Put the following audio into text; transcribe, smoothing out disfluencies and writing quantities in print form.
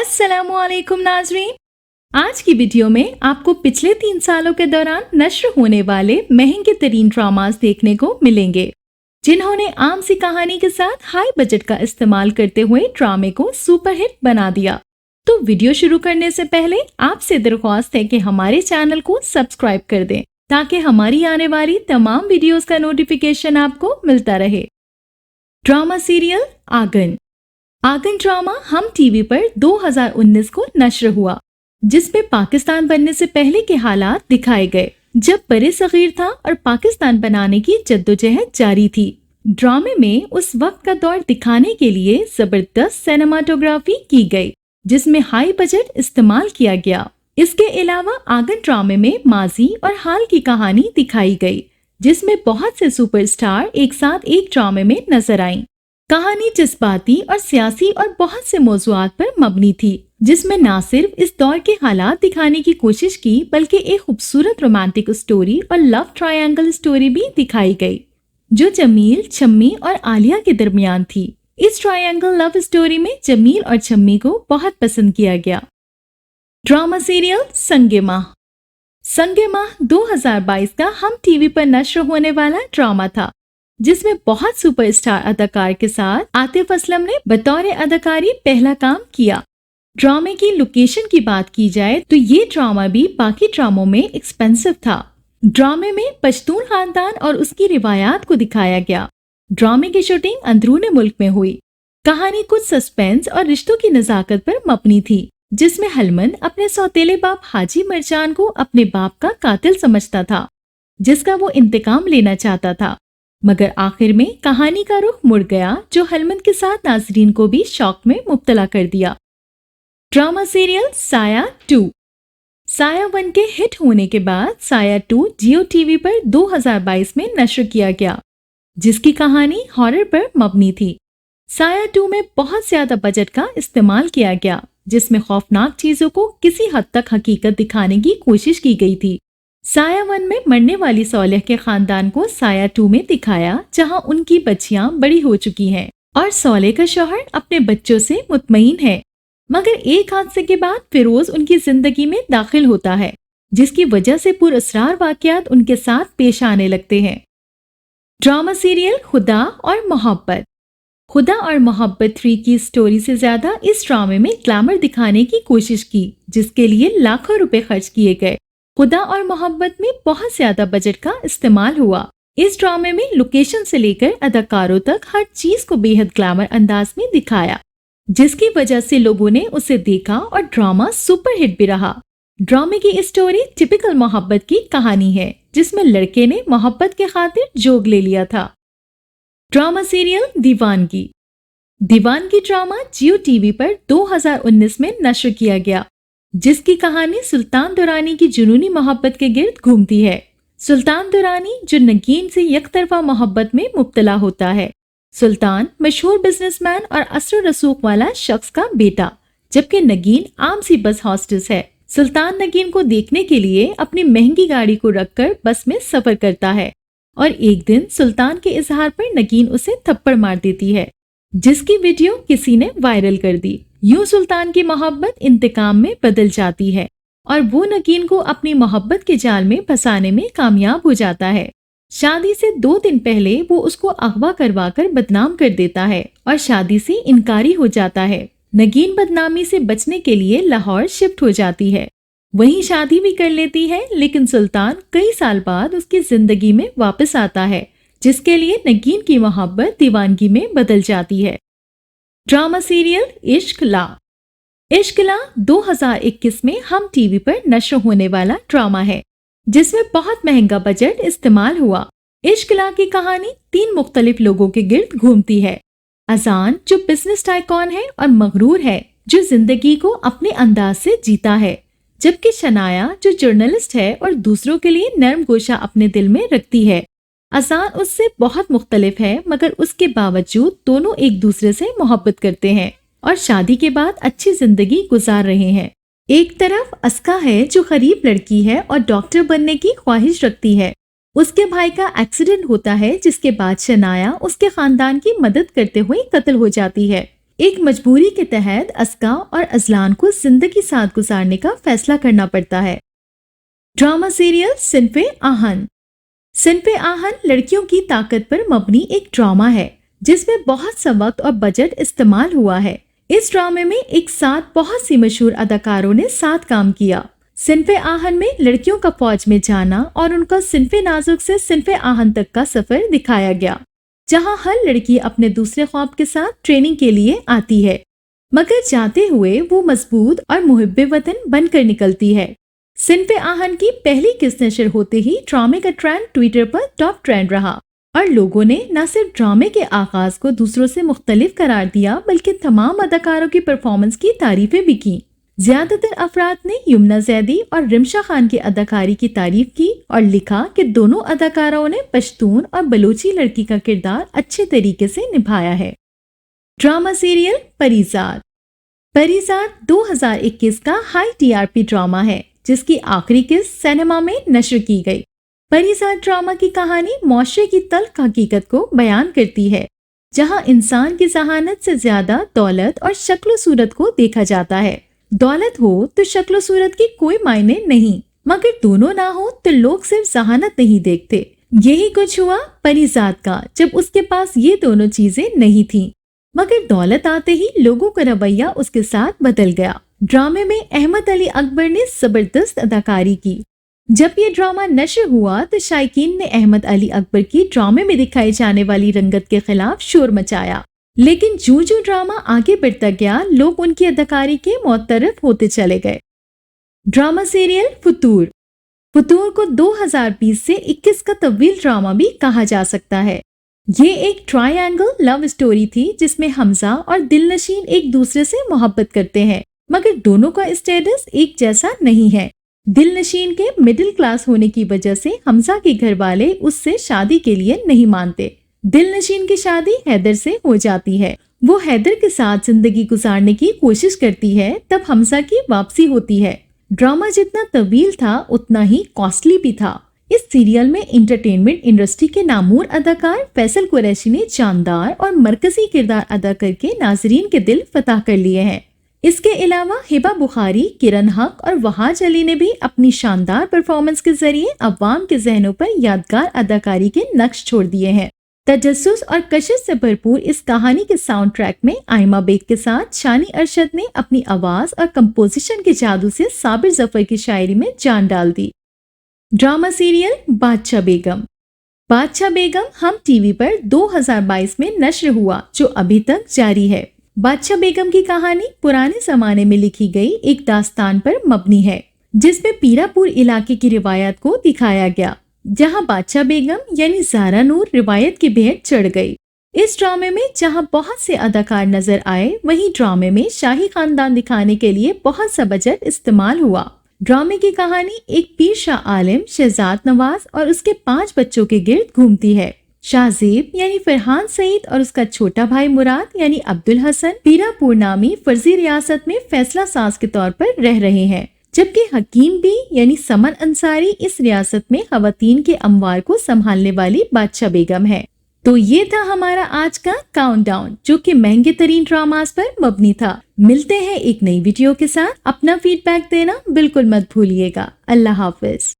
अस्सलामु अलैकुम नाज़रीन। आज की वीडियो में आपको पिछले 3 सालों के दौरान नश्र होने वाले महंगे तरीन ड्रामास देखने को मिलेंगे, जिन्होंने आम सी कहानी के साथ हाई बजट का इस्तेमाल करते हुए ड्रामे को सुपरहिट बना दिया। तो वीडियो शुरू करने से पहले आपसे दरख्वास्त है कि हमारे चैनल को सब्सक्राइब कर दें ताकि हमारी आने वाली तमाम वीडियोस का नोटिफिकेशन आपको मिलता रहे। Drama serial Aangan. Aangan drama Hum TV पर 2019 को नश्र हुआ, जिसमें पाकिस्तान बनने से पहले के हालात दिखाए गए जब बड़े सगीर था और पाकिस्तान बनाने की जद्दोजहद जारी थी। ड्रामे में उस वक्त का दौर दिखाने के लिए जबरदस्त सिनेमाटोग्राफी की गई, जिसमें हाई बजट इस्तेमाल किया गया। इसके अलावा आगन ड्रामे में माजी और हाल की कहानी दिखाई गई, जिसमें बहुत से सुपरस्टार एक साथ एक ड्रामे में नजर आईं। कहानी जज्बाती और सियासी और बहुत से मौज़ूआत पर मबनी थी, जिसमें न सिर्फ इस दौर के हालात दिखाने की कोशिश की बल्कि एक खूबसूरत रोमांटिक स्टोरी और लव ट्रायंगल स्टोरी भी दिखाई गई, जो जमील, शम्मी और आलिया के दरमियान थी। इस ट्रायंगल लव स्टोरी में जमील और शम्मी को बहुत पसंद किया गया। ड्रामा सीरियल संगे माह। संगे माह 2022 का हम टीवी पर नश्र होने वाला ड्रामा था, जिसमें बहुत सुपरस्टार अदाकार के साथ आतिफ असलम ने बतौर अदाकारी पहला काम किया। ड्रामे की लोकेशन की बात की जाए तो ये ड्रामा भी बाकी ड्रामों में एक्सपेंसिव था। ड्रामे में पश्तून खानदान और उसकी रिवायात को दिखाया गया। ड्रामे की शूटिंग अंदरूनी मुल्क में हुई। कहानी कुछ सस्पेंस और रिश्तों की नजाकत पर मबनी थी, जिसमें हलमन अपने सौतेले बाप हाजी मरजान को अपने बाप का कातिल समझता था, जिसका वो इंतकाम लेना चाहता था। मगर आखिर में कहानी का रुख मुड़ गया, जो हलमन के साथ नाजरीन को भी शौक में मुब्तला कर दिया। ड्रामा सीरियल साया 2। साया 1 के हिट होने के बाद साया 2 जियो टीवी पर 2022 में नश्र किया गया, जिसकी कहानी हॉरर पर मबनी थी। साया 2 में बहुत ज्यादा बजट का इस्तेमाल किया गया, जिसमें खौफनाक चीजों को किसी हद तक हकीकत दिखाने की कोशिश की गई थी। साया 1 में मरने वाली सौलह के खानदान को साया 2 में दिखाया, जहां उनकी बच्चियां बड़ी हो चुकी हैं और सौलह का शौहर अपने बच्चों से मुतमईन है। मगर एक हादसे के बाद फिरोज उनकी जिंदगी में दाखिल होता है, जिसकी वजह से पुरअसरार वाकयात उनके साथ पेश आने लगते हैं। ड्रामा सीरियल खुदा और मोहब्बत। खुदा और मोहब्बत 3 की स्टोरी से ज्यादा इस ड्रामे में ग्लैमर दिखाने की कोशिश की, जिसके लिए लाखों रुपए खर्च किए गए। खुदा और मोहब्बत में बहुत ज्यादा बजट का इस्तेमाल हुआ। इस ड्रामे में लोकेशन से लेकर अदाकारों तक हर चीज को बेहद ग्लैमर अंदाज में दिखाया, जिसकी वजह से लोगों ने उसे देखा और ड्रामा सुपरहिट भी रहा। ड्रामे की स्टोरी टिपिकल मोहब्बत की कहानी है, जिसमें लड़के ने मोहब्बत के खातिर जोग ले लिया था। ड्रामा सीरियल दीवानगी। दीवानगी ड्रामा जियो टीवी पर 2019 में नश्र किया गया, जिसकी कहानी सुल्तान दुरानी की जुनूनी मोहब्बत के गिर्द घूमती है। सुल्तान दुरानी जो नगीन से यकतरफा मोहब्बत में मुब्तला होता है। सुल्तान मशहूर बिजनेसमैन और असर रसूख वाला शख्स का बेटा, जबकि नगीन आम सी बस हॉस्टेस है। सुल्तान नगीन को देखने के लिए अपनी महंगी गाड़ी को रखकर बस में सफर करता है और एक दिन सुल्तान के इजहार पर नगीन उसे थप्पड़ मार देती है, जिसकी वीडियो किसी ने वायरल कर दी। यूं सुल्तान की मोहब्बत इंतकाम में बदल जाती है और वो नगीन को अपनी मोहब्बत के जाल में फंसाने में कामयाब हो जाता है। शादी से 2 दिन पहले वो उसको अगवा करवाकर बदनाम कर देता है और शादी से इनकारी हो जाता है। नगीन बदनामी से बचने के लिए लाहौर शिफ्ट हो जाती है, वहीं शादी भी कर लेती है। लेकिन सुल्तान कई साल बाद उसकी जिंदगी में वापस आता है, जिसके लिए नगीन की मोहब्बत दीवानगी में बदल जाती है। ड्रामा सीरियल इश्क ला। इश्क ला 2021 में हम टीवी पर नश्र होने वाला ड्रामा है, जिसमें बहुत महंगा बजट इस्तेमाल हुआ। इश्क ला की कहानी 3 मुख्तलिफ लोगों के गिर्द घूमती है। अजान जो बिजनेस टाइकॉन है और मगरूर है, जो जिंदगी को अपने अंदाज से जीता है, जबकि शनाया जो जर्नलिस्ट है और दूसरों के लिए नरम गोशा अपने दिल में रखती है। अजान उससे बहुत मुख्तलिफ है, मगर उसके बावजूद दोनों एक दूसरे से मोहब्बत करते हैं और शादी के बाद अच्छी जिंदगी गुजार रहे हैं। एक तरफ अस्का है जो गरीब लड़की है और डॉक्टर बनने की ख्वाहिश रखती है। उसके भाई का एक्सीडेंट होता है, जिसके बाद शनाया उसके खानदान की मदद करते हुए कत्ल हो जाती है। ایک مجبوری کے تحت اسکا اور ازلان کو زندگی ساتھ گزارنے کا فیصلہ کرنا پڑتا ہے۔ ڈرامہ سیریل صنف آہن۔ صنف آہن لڑکیوں کی طاقت پر مبنی ایک ڈرامہ ہے جس میں بہت سا وقت اور بجٹ استعمال ہوا ہے۔ اس ڈرامے میں ایک ساتھ بہت سی مشہور اداکاروں نے ساتھ کام کیا۔ صنف آہن میں لڑکیوں کا فوج میں جانا اور ان کا صنف نازک سے صنف آہن تک کا سفر دکھایا گیا، جہاں ہر لڑکی اپنے دوسرے خواب کے ساتھ ٹریننگ کے لیے آتی ہے، مگر جاتے ہوئے وہ مضبوط اور محب وطن بن کر نکلتی ہے۔ صنف آہن کی پہلی قسط نشر ہوتے ہی ڈرامے کا ٹرینڈ ٹویٹر پر ٹاپ ٹرینڈ رہا اور لوگوں نے نہ صرف ڈرامے کے آغاز کو دوسروں سے مختلف قرار دیا بلکہ تمام اداکاروں کی پرفارمنس کی تعریفیں بھی کی۔ زیادہ تر افراد نے یمنا زیدی اور رمشا خان کی اداکاری کی تعریف کی اور لکھا کہ دونوں اداکاروں نے پشتون اور بلوچی لڑکی کا کردار اچھے طریقے سے نبھایا ہے۔ Drama serial Parizaad. پریزاد 2021 کا high T R P drama ہے جس کی آخری قسط سینما میں نشر کی گئی۔ پریزاد ڈرامہ کی کہانی معاشرے کی تلخ حقیقت کو بیان کرتی ہے، جہاں انسان کی ذہانت سے زیادہ دولت اور شکل و صورت کو دیکھا جاتا ہے۔ دولت ہو تو شکل و صورت کی کوئی معنی نہیں، مگر دونوں نہ ہو تو لوگ صرف ذہانت نہیں دیکھتے۔ یہی کچھ ہوا پریزاد کا جب اس کے پاس یہ دونوں چیزیں نہیں تھیں، مگر دولت آتے ہی لوگوں کا رویہ اس کے ساتھ بدل گیا۔ ڈرامے میں احمد علی اکبر نے زبردست اداکاری کی۔ جب یہ ڈرامہ نشر ہوا تو شائقین نے احمد علی اکبر کی ڈرامے میں دکھائی جانے والی رنگت کے خلاف شور مچایا، لیکن جو ڈرامہ آگے بڑھتا گیا لوگ ان کی اداکاری کے معترف ہوتے چلے گئے۔ ڈرامہ سیریل فتور۔ فتور کو 2020 سے 21 کا طویل ڈرامہ بھی کہا جا سکتا ہے۔ یہ ایک ٹرائی اینگل لو اسٹوری تھی جس میں حمزہ اور دلنشین ایک دوسرے سے محبت کرتے ہیں، مگر دونوں کا اسٹیٹس ایک جیسا نہیں ہے۔ دلنشین کے مڈل کلاس ہونے کی وجہ سے حمزہ کے گھر والے اس سے شادی کے لیے نہیں مانتے۔ دلنشین کی شادی حیدر سے ہو جاتی ہے، وہ حیدر کے ساتھ زندگی گزارنے کی کوشش کرتی ہے، تب حمزہ کی واپسی ہوتی ہے۔ ڈرامہ جتنا طویل تھا اتنا ہی کاسٹلی بھی تھا۔ اس سیریل میں انٹرٹینمنٹ انڈسٹری کے نامور اداکار فیصل قریشی نے جاندار اور مرکزی کردار ادا کر کے ناظرین کے دل فتح کر لیے ہیں۔ اس کے علاوہ ہبہ بخاری، کرن حق اور وہاج علی نے بھی اپنی شاندار پرفارمنس کے ذریعے عوام کے ذہنوں پر یادگار اداکاری کے نقش چھوڑ دیے ہیں۔ تجسس اور کشش سے بھرپور اس کہانی کے ساؤنڈ ٹریک میں آئمہ بیگ کے ساتھ شانی ارشد نے اپنی آواز اور کمپوزیشن کے جادو سے صابر ظفر کی شاعری میں جان ڈال دی۔ ڈرامہ سیریل بادشاہ بیگم۔ بادشاہ بیگم ہم ٹی وی پر 2022 میں نشر ہوا جو ابھی تک جاری ہے۔ بادشاہ بیگم کی کہانی پرانے زمانے میں لکھی گئی ایک داستان پر مبنی ہے جس میں پیرا پور علاقے کی روایات کو دکھایا گیا، جہاں بادشاہ بیگم یعنی زہرا نور روایت کی بھیٹ چڑھ گئی۔ اس ڈرامے میں جہاں بہت سے اداکار نظر آئے، وہیں ڈرامے میں شاہی خاندان دکھانے کے لیے بہت سا بجٹ استعمال ہوا۔ ڈرامے کی کہانی ایک پیر شاہ عالم، شہزاد نواز اور اس کے 5 بچوں کے گرد گھومتی ہے۔ شاہ زیب یعنی فرحان سعید اور اس کا چھوٹا بھائی مراد یعنی عبدالحسن پیرا پور نامی فرضی ریاست میں فیصلہ ساز کے طور پر رہ رہے ہیں، جبکہ حکیم بھی یعنی سمن انصاری اس ریاست میں خواتین کے اموار کو سنبھالنے والی بادشاہ بیگم ہے۔ تو یہ تھا ہمارا آج کا کاؤنٹ ڈاؤن جو کہ مہنگے ترین ڈراماز پر مبنی تھا۔ ملتے ہیں ایک نئی ویڈیو کے ساتھ، اپنا فیڈ بیک دینا بالکل مت بھولیے گا۔ اللہ حافظ۔